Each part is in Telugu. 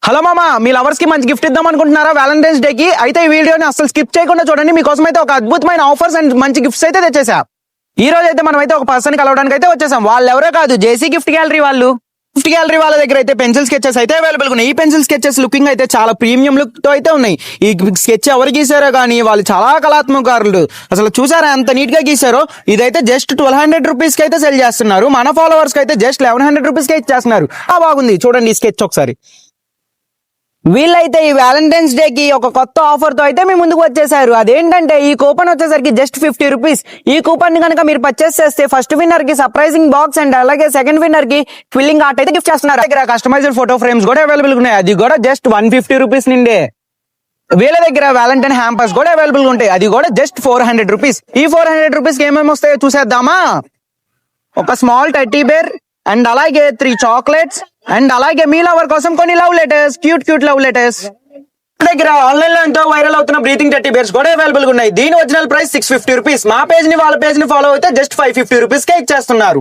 హలో మామ, మీ లవర్స్ కి మంచి గిఫ్ట్ ఇద్దాం అనుకుంటున్నారా వ్యాలంటైన్స్ డే కి? అయితే ఈ వీడియోని అసలు స్కిప్ చేయకుండా చూడండి. మీకోసం అయితే ఒక అద్భుతమైన ఆఫర్స్ అండ్ మంచి గిఫ్ట్స్ అయితే తెచ్చేసా. ఈ రోజు అయితే మనం అయితే ఒక పర్సన్ కలవడానికి అయితే వచ్చేసాం. వాళ్ళు ఎవరో కాదు, జేసీ గిఫ్ట్ గ్యాలరీ వాళ్ళు. గిఫ్ట్ గ్యాలరీ వాళ్ళ దగ్గర అయితే పెన్సిల్ స్కెచెస్ అయితే అవైలబుల్ ఉన్నాయి. ఈ పెన్సిల్ స్కెచెస్ లుకింగ్ అయితే చాలా ప్రీమియం లుక్ తో అయితే ఉన్నాయి. ఈ స్కెచ్ ఎవరు గీసారో కానీ వాళ్ళు చాలా కళాత్మకారులు. అసలు చూసారా ఎంత నీట్ గా గీసారో. ఇదైతే జస్ట్ 1200 రూపీస్ కి అయితే సెల్ చేస్తున్నారు. మన ఫాలోవర్స్ కి అయితే జస్ట్ 1100 రూపీస్ కి ఇచ్చేస్తున్నారు. బాగుంది చూడండి ఈ స్కెచ్ ఒకసారి. వీళ్ళైతే ఈ వ్యాలంటైన్స్ డే కి ఒక కొత్త ఆఫర్ తో అయితే మీ ముందుకు వచ్చేసారు. అదేంటంటే ఈ కూపన్ వచ్చేసరికి జస్ట్ 50 రూపీస్. ఈ కూపన్ ని కనుక మీరు పర్చేస్ చేస్తే ఫస్ట్ విన్నర్ కి సర్ప్రైజింగ్ బాక్స్ అండ్ అలాగే సెకండ్ విన్నర్ కి ఫిల్లింగ్ ఆర్ట్ అయితే గిఫ్ట్ చేస్తున్నారు. దగ్గర కస్టమైజ్డ్ ఫోటో ఫ్రేమ్స్ కూడా అవైలబుల్ ఉన్నాయి. అది కూడా జస్ట్ 150 రూపీస్ నిండే. వీళ్ళ దగ్గర వ్యాలంటైన్ హ్యాంపర్స్ కూడా అవైలబుల్ ఉంటాయి. అది కూడా జస్ట్ 400 రూపీస్. ఈ 400 రూపీస్ కి ఏమేమి వస్తాయో చూసేద్దామా? ఒక స్మాల్ టెడ్డీ బేర్ అండ్ అలాగే 3 చాక్లెట్స్ అండ్ అలాగే మీ లవర్ కోసం కొన్ని love letters, cute love letters. దగ్గర ఆన్లైన్ లో ఎంతో వైరల్ అవుతున్న బ్రీతింగ్ టెడ్డీ బేర్స్ కూడా అవైలబుల్ ఉన్నాయి. దీని ఒరిజినల్ ప్రైస్ 650 రూపీస్. మా పేజ్ ని వాళ్ళ పేజ్ ని ఫాలో అయితే జస్ట్ 550 రూపీస్ కే ఇచ్చేస్తున్నారు.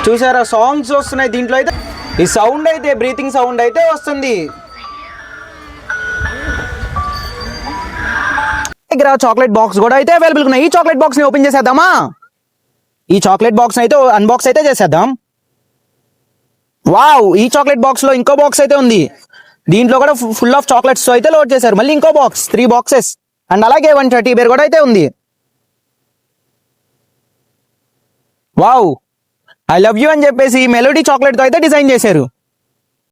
చూసారా సాంగ్స్ వస్తున్నాయి దీంట్లో అయితే. ఈ సౌండ్ అయితే బ్రీతింగ్ సౌండ్ అయితే వస్తుంది. దగ్గర చాక్లెట్ బాక్స్ కూడా అయితే అవైలబుల్ ఉన్నాయి. ఈ చాక్లెట్ బాక్స్ ని ఓపెన్ చేసేద్దామా? ఈ చాక్లెట్ బాక్స్ అయితే అన్బాక్స్ అయితే చేసేద్దాం. వావ్, ఈ చాక్లెట్ బాక్స్ లో ఇంకో బాక్స్ అయితే ఉంది. దీంట్లో కూడా ఫుల్ ఆఫ్ చాక్లెట్స్ అయితే లోడ్ చేశారు. మళ్ళీ ఇంకో బాక్స్, 3 బాక్సెస్ అండ్ అలాగే 1 టెడ్డీ బేర్ కూడా అయితే ఉంది. వావ్, ఐ లవ్ యూ అని చెప్పేసి మెలోడీ చాక్లెట్ తో అయితే డిజైన్ చేశారు.